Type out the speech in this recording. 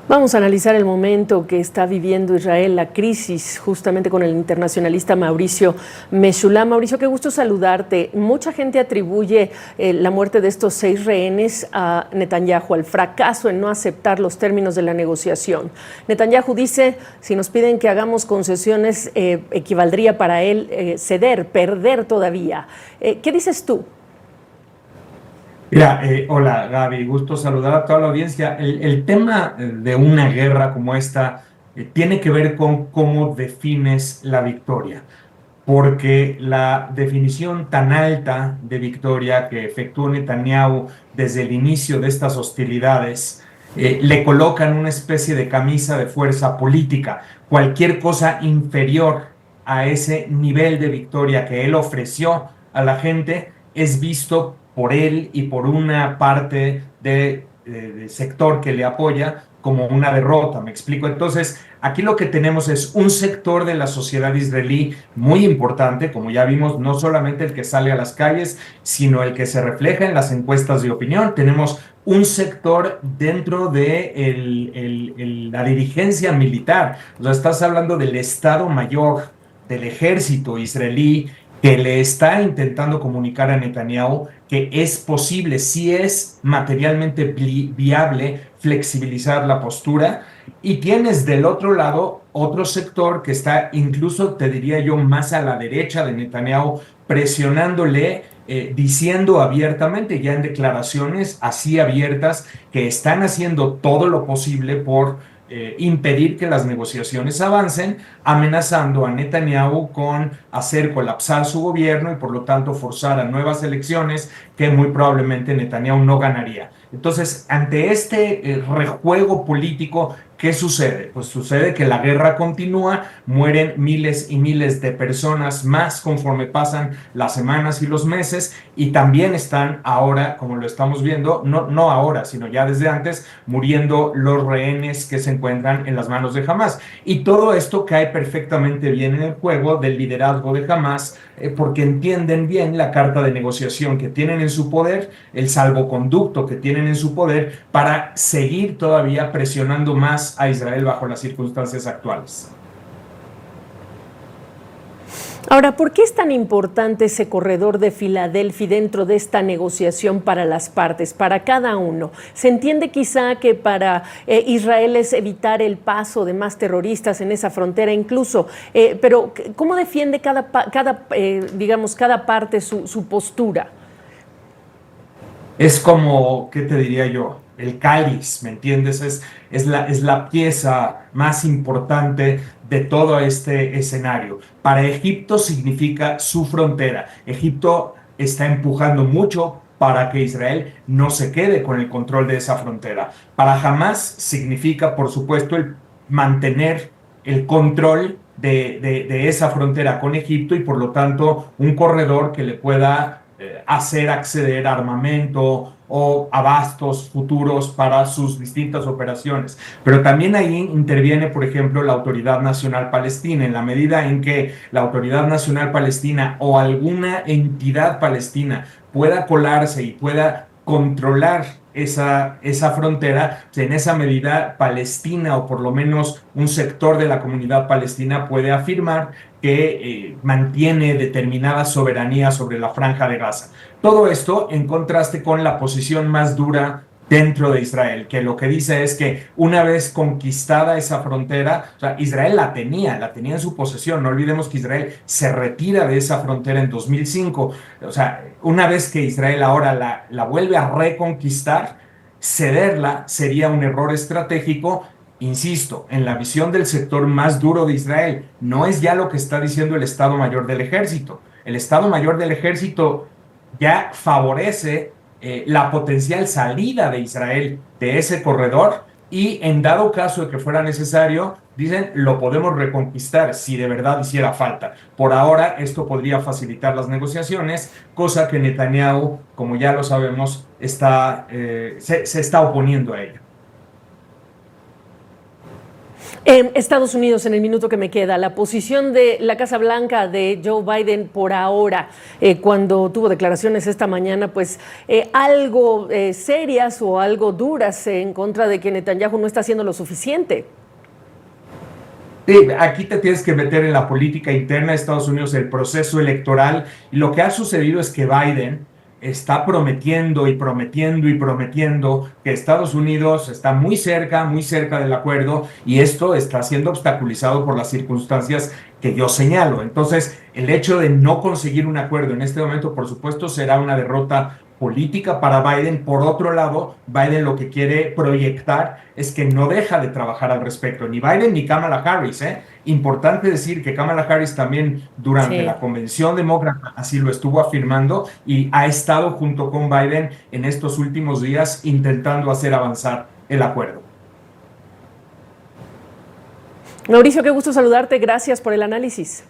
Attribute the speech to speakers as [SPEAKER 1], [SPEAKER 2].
[SPEAKER 1] Vamos a analizar el momento que está viviendo Israel, la crisis, justamente con el internacionalista Mauricio Meshulam. Mauricio, qué gusto saludarte. Mucha gente atribuye la muerte de estos 6 rehenes a Netanyahu, al fracaso en no aceptar los términos de la negociación. Netanyahu dice, si nos piden que hagamos concesiones, equivaldría para él ceder, perder todavía. ¿Qué dices tú?
[SPEAKER 2] Mira, hola Gaby, gusto saludar a toda la audiencia. El tema de una guerra como esta tiene que ver con cómo defines la victoria, porque la definición tan alta de victoria que efectuó Netanyahu desde el inicio de estas hostilidades le coloca en una especie de camisa de fuerza política. Cualquier cosa inferior a ese nivel de victoria que él ofreció a la gente es visto por él y por una parte del sector que le apoya como una derrota, ¿me explico? Entonces, aquí lo que tenemos es un sector de la sociedad israelí muy importante, como ya vimos, no solamente el que sale a las calles, sino el que se refleja en las encuestas de opinión. Tenemos un sector dentro de la dirigencia militar. O sea, estás hablando del Estado Mayor, del ejército israelí, que le está intentando comunicar a Netanyahu que es posible, si es materialmente viable, flexibilizar la postura. Y tienes del otro lado otro sector que está incluso, te diría yo, más a la derecha de Netanyahu, presionándole, diciendo abiertamente, ya en declaraciones así abiertas, que están haciendo todo lo posible por impedir que las negociaciones avancen, amenazando a Netanyahu con hacer colapsar su gobierno y por lo tanto forzar a nuevas elecciones que muy probablemente Netanyahu no ganaría. Entonces, ante este rejuego político, ¿qué sucede? Pues sucede que la guerra continúa, mueren miles y miles de personas más conforme pasan las semanas y los meses, y también están ahora, como lo estamos viendo, no ahora, sino ya desde antes, muriendo los rehenes que se encuentran en las manos de Hamas. Y todo esto cae perfectamente bien en el juego del liderazgo de Hamas, porque entienden bien la carta de negociación que tienen en su poder, el salvoconducto que tienen en su poder para seguir todavía presionando más a Israel bajo las circunstancias actuales.
[SPEAKER 1] Ahora, ¿por qué es tan importante ese corredor de Filadelfia dentro de esta negociación para las partes, para cada uno? Se entiende quizá que para Israel es evitar el paso de más terroristas en esa frontera incluso, pero ¿cómo defiende cada parte su postura?
[SPEAKER 2] Es como, ¿qué te diría yo? El cáliz, ¿me entiendes? Es la pieza más importante de todo este escenario. Para Egipto significa su frontera. Egipto está empujando mucho para que Israel no se quede con el control de esa frontera. Para Hamas significa, por supuesto, el mantener el control de esa frontera con Egipto y por lo tanto un corredor que le pueda hacer acceder a armamento o abastos futuros para sus distintas operaciones. Pero también ahí interviene, por ejemplo, la Autoridad Nacional Palestina, en la medida en que la Autoridad Nacional Palestina o alguna entidad palestina pueda colarse y pueda controlar esa frontera, en esa medida Palestina o por lo menos un sector de la comunidad palestina puede afirmar que mantiene determinada soberanía sobre la franja de Gaza. Todo esto en contraste con la posición más dura dentro de Israel, que lo que dice es que una vez conquistada esa frontera, o sea, Israel la tenía en su posesión. No olvidemos que Israel se retira de esa frontera en 2005. O sea, una vez que Israel ahora la vuelve a reconquistar, cederla sería un error estratégico. Insisto, en la visión del sector más duro de Israel, no es ya lo que está diciendo el Estado Mayor del Ejército. El Estado Mayor del Ejército ya favorece la potencial salida de Israel de ese corredor y en dado caso de que fuera necesario, dicen, lo podemos reconquistar si de verdad hiciera falta. Por ahora, esto podría facilitar las negociaciones, cosa que Netanyahu, como ya lo sabemos, se está oponiendo a ello.
[SPEAKER 1] En Estados Unidos, en el minuto que me queda, la posición de la Casa Blanca de Joe Biden por ahora, cuando tuvo declaraciones esta mañana, pues algo serias o algo duras en contra de que Netanyahu no está haciendo lo suficiente.
[SPEAKER 2] Sí, aquí te tienes que meter en la política interna de Estados Unidos, el proceso electoral, y lo que ha sucedido es que Biden está prometiendo y prometiendo y prometiendo que Estados Unidos está muy cerca del acuerdo, y esto está siendo obstaculizado por las circunstancias que yo señalo. Entonces, el hecho de no conseguir un acuerdo en este momento, por supuesto, será una derrota política para Biden. Por otro lado, Biden lo que quiere proyectar es que no deja de trabajar al respecto, ni Biden ni Kamala Harris. Importante decir que Kamala Harris también durante la convención demócrata así lo estuvo afirmando y ha estado junto con Biden en estos últimos días intentando hacer avanzar el acuerdo.
[SPEAKER 1] Mauricio, qué gusto saludarte. Gracias por el análisis.